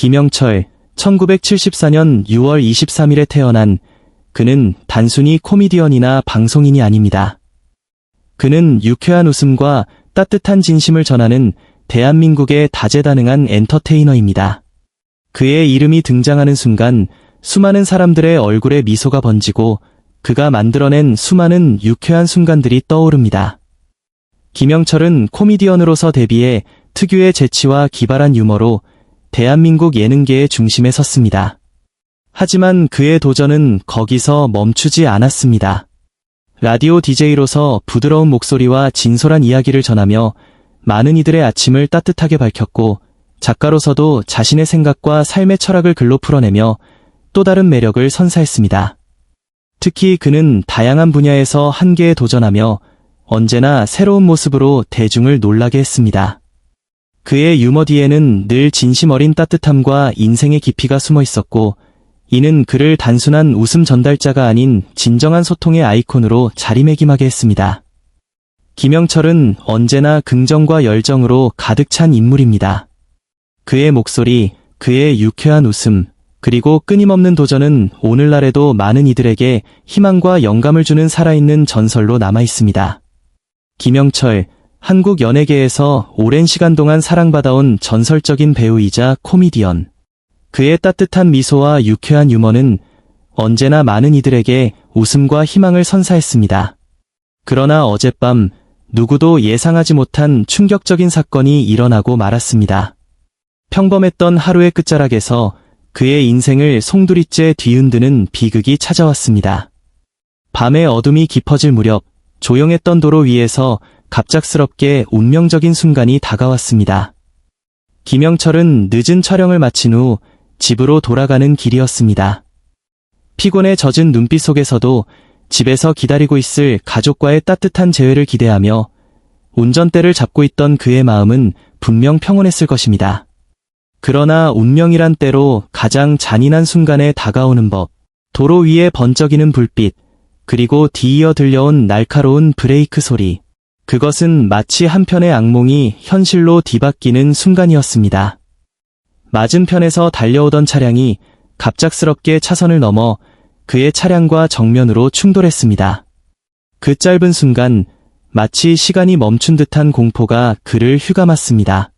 김영철, 1974년 6월 23일에 태어난 그는 단순히 코미디언이나 방송인이 아닙니다. 그는 유쾌한 웃음과 따뜻한 진심을 전하는 대한민국의 다재다능한 엔터테이너입니다. 그의 이름이 등장하는 순간 수많은 사람들의 얼굴에 미소가 번지고 그가 만들어낸 수많은 유쾌한 순간들이 떠오릅니다. 김영철은 코미디언으로서 데뷔해 특유의 재치와 기발한 유머로 대한민국 예능계의 중심에 섰습니다. 하지만 그의 도전은 거기서 멈추지 않았습니다. 라디오 DJ로서 부드러운 목소리와 진솔한 이야기를 전하며 많은 이들의 아침을 따뜻하게 밝혔고, 작가로서도 자신의 생각과 삶의 철학을 글로 풀어내며 또 다른 매력을 선사했습니다. 특히 그는 다양한 분야에서 한계에 도전하며 언제나 새로운 모습으로 대중을 놀라게 했습니다. 그의 유머 뒤에는 늘 진심 어린 따뜻함과 인생의 깊이가 숨어 있었고, 이는 그를 단순한 웃음 전달자가 아닌 진정한 소통의 아이콘으로 자리매김하게 했습니다. 김영철은 언제나 긍정과 열정으로 가득 찬 인물입니다. 그의 목소리, 그의 유쾌한 웃음, 그리고 끊임없는 도전은 오늘날에도 많은 이들에게 희망과 영감을 주는 살아있는 전설로 남아 있습니다. 김영철, 한국 연예계에서 오랜 시간 동안 사랑받아온 전설적인 배우이자 코미디언. 그의 따뜻한 미소와 유쾌한 유머는 언제나 많은 이들에게 웃음과 희망을 선사했습니다. 그러나 어젯밤 누구도 예상하지 못한 충격적인 사건이 일어나고 말았습니다. 평범했던 하루의 끝자락에서 그의 인생을 송두리째 뒤흔드는 비극이 찾아왔습니다. 밤의 어둠이 깊어질 무렵 조용했던 도로 위에서 갑작스럽게 운명적인 순간이 다가왔습니다. 김영철은 늦은 촬영을 마친 후 집으로 돌아가는 길이었습니다. 피곤에 젖은 눈빛 속에서도 집에서 기다리고 있을 가족과의 따뜻한 재회를 기대하며 운전대를 잡고 있던 그의 마음은 분명 평온했을 것입니다. 그러나 운명이란 때로 가장 잔인한 순간에 다가오는 법, 도로 위에 번쩍이는 불빛, 그리고 뒤이어 들려온 날카로운 브레이크 소리. 그것은 마치 한편의 악몽이 현실로 뒤바뀌는 순간이었습니다. 맞은편에서 달려오던 차량이 갑작스럽게 차선을 넘어 그의 차량과 정면으로 충돌했습니다. 그 짧은 순간 마치 시간이 멈춘 듯한 공포가 그를 휘감았습니다.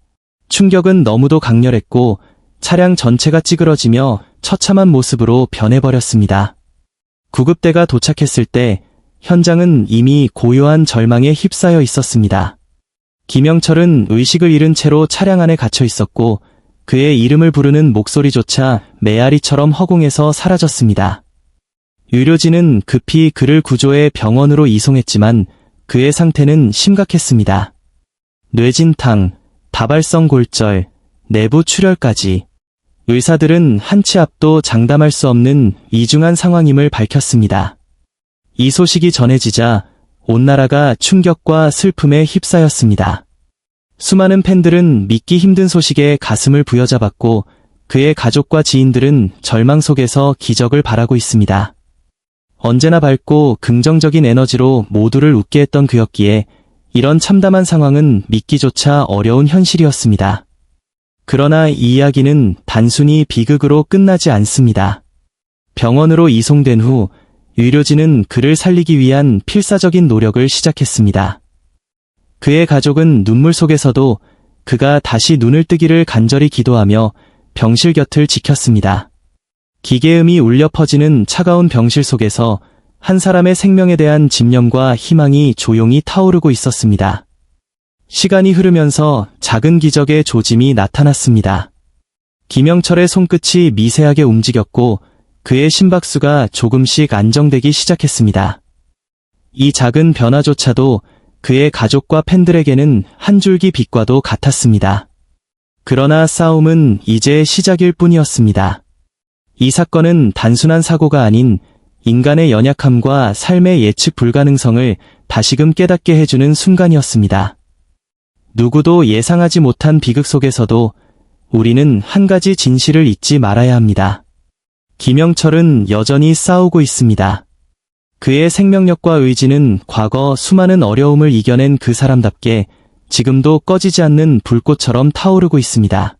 충격은 너무도 강렬했고 차량 전체가 찌그러지며 처참한 모습으로 변해버렸습니다. 구급대가 도착했을 때 현장은 이미 고요한 절망에 휩싸여 있었습니다. 김영철은 의식을 잃은 채로 차량 안에 갇혀 있었고 그의 이름을 부르는 목소리조차 메아리처럼 허공에서 사라졌습니다. 의료진은 급히 그를 구조해 병원으로 이송했지만 그의 상태는 심각했습니다. 뇌진탕, 다발성 골절, 내부 출혈까지. 의사들은 한 치 앞도 장담할 수 없는 이중한 상황임을 밝혔습니다. 이 소식이 전해지자 온 나라가 충격과 슬픔에 휩싸였습니다. 수많은 팬들은 믿기 힘든 소식에 가슴을 부여잡았고 그의 가족과 지인들은 절망 속에서 기적을 바라고 있습니다. 언제나 밝고 긍정적인 에너지로 모두를 웃게 했던 그였기에 이런 참담한 상황은 믿기조차 어려운 현실이었습니다. 그러나 이 이야기는 단순히 비극으로 끝나지 않습니다. 병원으로 이송된 후 의료진은 그를 살리기 위한 필사적인 노력을 시작했습니다. 그의 가족은 눈물 속에서도 그가 다시 눈을 뜨기를 간절히 기도하며 병실 곁을 지켰습니다. 기계음이 울려 퍼지는 차가운 병실 속에서 한 사람의 생명에 대한 집념과 희망이 조용히 타오르고 있었습니다. 시간이 흐르면서 작은 기적의 조짐이 나타났습니다. 김영철의 손끝이 미세하게 움직였고 그의 심박수가 조금씩 안정되기 시작했습니다. 이 작은 변화조차도 그의 가족과 팬들에게는 한 줄기 빛과도 같았습니다. 그러나 싸움은 이제 시작일 뿐이었습니다. 이 사건은 단순한 사고가 아닌 인간의 연약함과 삶의 예측 불가능성을 다시금 깨닫게 해주는 순간이었습니다. 누구도 예상하지 못한 비극 속에서도 우리는 한 가지 진실을 잊지 말아야 합니다. 김영철은 여전히 싸우고 있습니다. 그의 생명력과 의지는 과거 수많은 어려움을 이겨낸 그 사람답게 지금도 꺼지지 않는 불꽃처럼 타오르고 있습니다.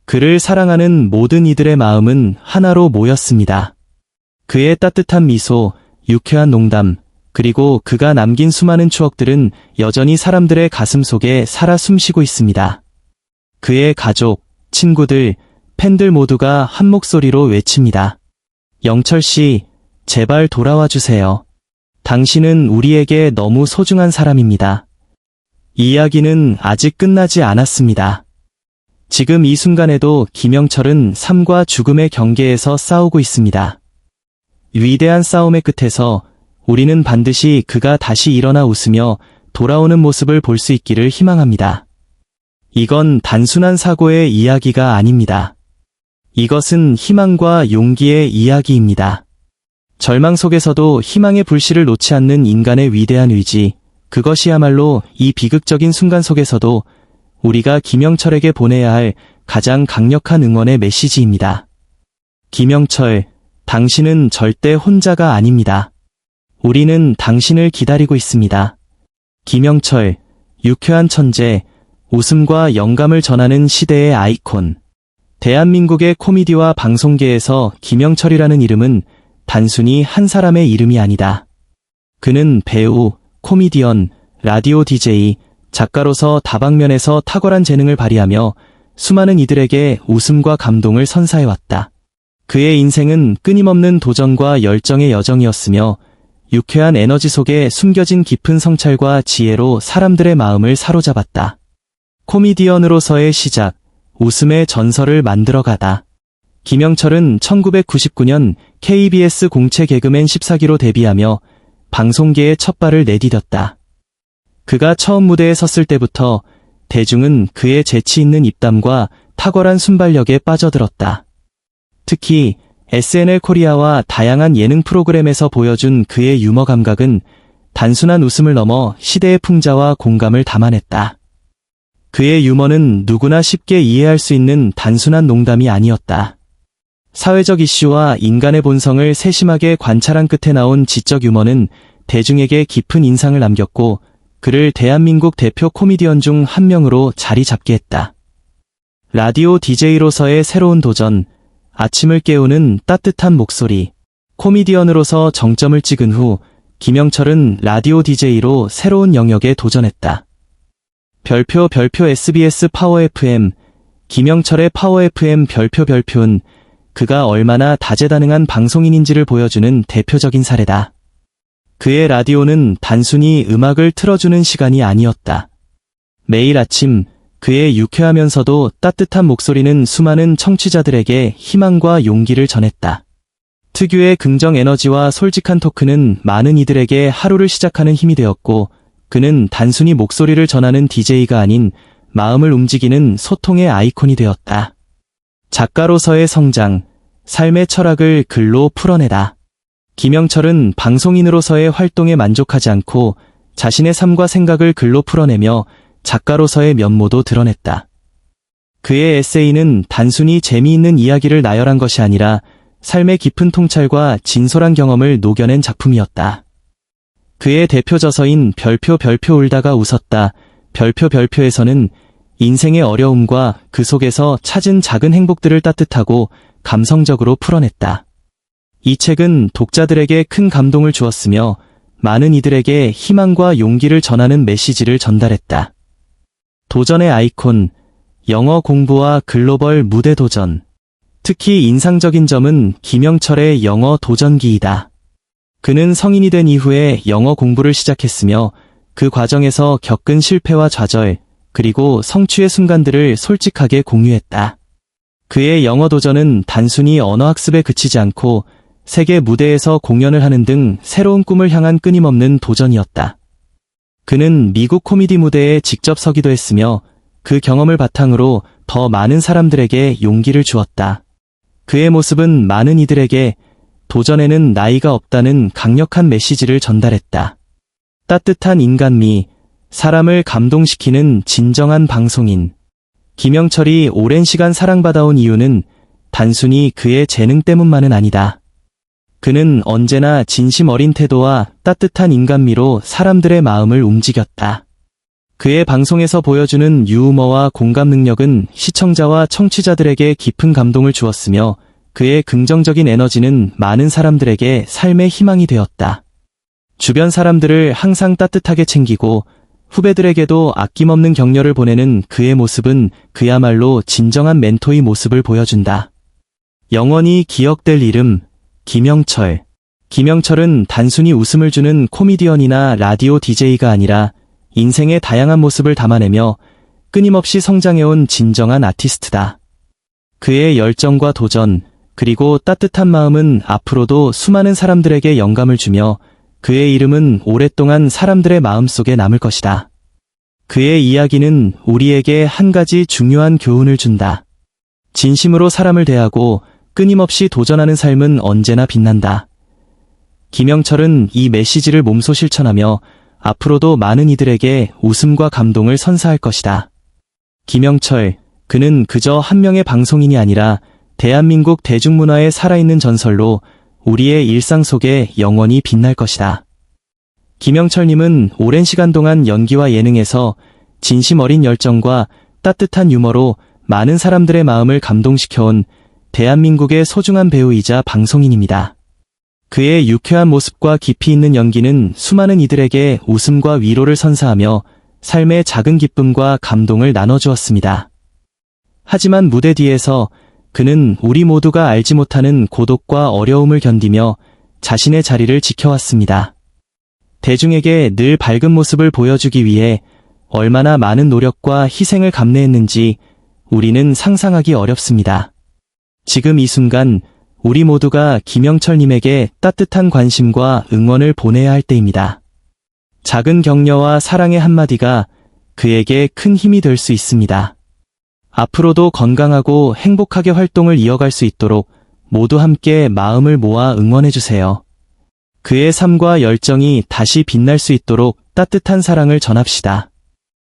그를 사랑하는 모든 이들의 마음은 하나로 모였습니다. 그의 따뜻한 미소, 유쾌한 농담, 그리고 그가 남긴 수많은 추억들은 여전히 사람들의 가슴 속에 살아 숨쉬고 있습니다. 그의 가족, 친구들, 팬들 모두가 한 목소리로 외칩니다. 영철 씨, 제발 돌아와 주세요. 당신은 우리에게 너무 소중한 사람입니다. 이 이야기는 아직 끝나지 않았습니다. 지금 이 순간에도 김영철은 삶과 죽음의 경계에서 싸우고 있습니다. 위대한 싸움의 끝에서 우리는 반드시 그가 다시 일어나 웃으며 돌아오는 모습을 볼 수 있기를 희망합니다. 이건 단순한 사고의 이야기가 아닙니다. 이것은 희망과 용기의 이야기입니다. 절망 속에서도 희망의 불씨를 놓지 않는 인간의 위대한 의지, 그것이야말로 이 비극적인 순간 속에서도 우리가 김영철에게 보내야 할 가장 강력한 응원의 메시지입니다. 김영철, 당신은 절대 혼자가 아닙니다. 우리는 당신을 기다리고 있습니다. 김영철, 유쾌한 천재, 웃음과 영감을 전하는 시대의 아이콘. 대한민국의 코미디와 방송계에서 김영철이라는 이름은 단순히 한 사람의 이름이 아니다. 그는 배우, 코미디언, 라디오 DJ, 작가로서 다방면에서 탁월한 재능을 발휘하며 수많은 이들에게 웃음과 감동을 선사해왔다. 그의 인생은 끊임없는 도전과 열정의 여정이었으며 유쾌한 에너지 속에 숨겨진 깊은 성찰과 지혜로 사람들의 마음을 사로잡았다. 코미디언으로서의 시작, 웃음의 전설을 만들어가다. 김영철은 1999년 KBS 공채 개그맨 14기로 데뷔하며 방송계의 첫 발을 내디뎠다. 그가 처음 무대에 섰을 때부터 대중은 그의 재치 있는 입담과 탁월한 순발력에 빠져들었다. 특히 SNL 코리아와 다양한 예능 프로그램에서 보여준 그의 유머 감각은 단순한 웃음을 넘어 시대의 풍자와 공감을 담아냈다. 그의 유머는 누구나 쉽게 이해할 수 있는 단순한 농담이 아니었다. 사회적 이슈와 인간의 본성을 세심하게 관찰한 끝에 나온 지적 유머는 대중에게 깊은 인상을 남겼고 그를 대한민국 대표 코미디언 중 한 명으로 자리 잡게 했다. 라디오 DJ로서의 새로운 도전, 아침을 깨우는 따뜻한 목소리, 코미디언으로서 정점을 찍은 후 김영철은 라디오 DJ로 새로운 영역에 도전했다. 별표 SBS 파워 FM, 김영철의 파워 FM 별표는 그가 얼마나 다재다능한 방송인인지를 보여주는 대표적인 사례다. 그의 라디오는 단순히 음악을 틀어주는 시간이 아니었다. 매일 아침 그의 유쾌하면서도 따뜻한 목소리는 수많은 청취자들에게 희망과 용기를 전했다. 특유의 긍정 에너지와 솔직한 토크는 많은 이들에게 하루를 시작하는 힘이 되었고 그는 단순히 목소리를 전하는 DJ가 아닌 마음을 움직이는 소통의 아이콘이 되었다. 작가로서의 성장, 삶의 철학을 글로 풀어내다. 김영철은 방송인으로서의 활동에 만족하지 않고 자신의 삶과 생각을 글로 풀어내며 작가로서의 면모도 드러냈다. 그의 에세이는 단순히 재미있는 이야기를 나열한 것이 아니라 삶의 깊은 통찰과 진솔한 경험을 녹여낸 작품이었다. 그의 대표 저서인 별표 울다가 웃었다. 별표에서는 인생의 어려움과 그 속에서 찾은 작은 행복들을 따뜻하고 감성적으로 풀어냈다. 이 책은 독자들에게 큰 감동을 주었으며 많은 이들에게 희망과 용기를 전하는 메시지를 전달했다. 도전의 아이콘, 영어 공부와 글로벌 무대 도전. 특히 인상적인 점은 김영철의 영어 도전기이다. 그는 성인이 된 이후에 영어 공부를 시작했으며 그 과정에서 겪은 실패와 좌절, 그리고 성취의 순간들을 솔직하게 공유했다. 그의 영어 도전은 단순히 언어학습에 그치지 않고 세계 무대에서 공연을 하는 등 새로운 꿈을 향한 끊임없는 도전이었다. 그는 미국 코미디 무대에 직접 서기도 했으며 그 경험을 바탕으로 더 많은 사람들에게 용기를 주었다. 그의 모습은 많은 이들에게 도전에는 나이가 없다는 강력한 메시지를 전달했다. 따뜻한 인간미, 사람을 감동시키는 진정한 방송인. 김영철이 오랜 시간 사랑받아온 이유는 단순히 그의 재능 때문만은 아니다. 그는 언제나 진심 어린 태도와 따뜻한 인간미로 사람들의 마음을 움직였다. 그의 방송에서 보여주는 유머와 공감 능력은 시청자와 청취자들에게 깊은 감동을 주었으며 그의 긍정적인 에너지는 많은 사람들에게 삶의 희망이 되었다. 주변 사람들을 항상 따뜻하게 챙기고 후배들에게도 아낌없는 격려를 보내는 그의 모습은 그야말로 진정한 멘토의 모습을 보여준다. 영원히 기억될 이름, 김영철. 김영철은 단순히 웃음을 주는 코미디언이나 라디오 DJ가 아니라 인생의 다양한 모습을 담아내며 끊임없이 성장해온 진정한 아티스트다. 그의 열정과 도전, 그리고 따뜻한 마음은 앞으로도 수많은 사람들에게 영감을 주며 그의 이름은 오랫동안 사람들의 마음속에 남을 것이다. 그의 이야기는 우리에게 한 가지 중요한 교훈을 준다. 진심으로 사람을 대하고 끊임없이 도전하는 삶은 언제나 빛난다. 김영철은 이 메시지를 몸소 실천하며 앞으로도 많은 이들에게 웃음과 감동을 선사할 것이다. 김영철, 그는 그저 한 명의 방송인이 아니라 대한민국 대중문화의 살아있는 전설로 우리의 일상 속에 영원히 빛날 것이다. 김영철님은 오랜 시간 동안 연기와 예능에서 진심 어린 열정과 따뜻한 유머로 많은 사람들의 마음을 감동시켜온 대한민국의 소중한 배우이자 방송인입니다. 그의 유쾌한 모습과 깊이 있는 연기는 수많은 이들에게 웃음과 위로를 선사하며 삶의 작은 기쁨과 감동을 나눠주었습니다. 하지만 무대 뒤에서 그는 우리 모두가 알지 못하는 고독과 어려움을 견디며 자신의 자리를 지켜왔습니다. 대중에게 늘 밝은 모습을 보여주기 위해 얼마나 많은 노력과 희생을 감내했는지 우리는 상상하기 어렵습니다. 지금 이 순간 우리 모두가 김영철님에게 따뜻한 관심과 응원을 보내야 할 때입니다. 작은 격려와 사랑의 한마디가 그에게 큰 힘이 될 수 있습니다. 앞으로도 건강하고 행복하게 활동을 이어갈 수 있도록 모두 함께 마음을 모아 응원해주세요. 그의 삶과 열정이 다시 빛날 수 있도록 따뜻한 사랑을 전합시다.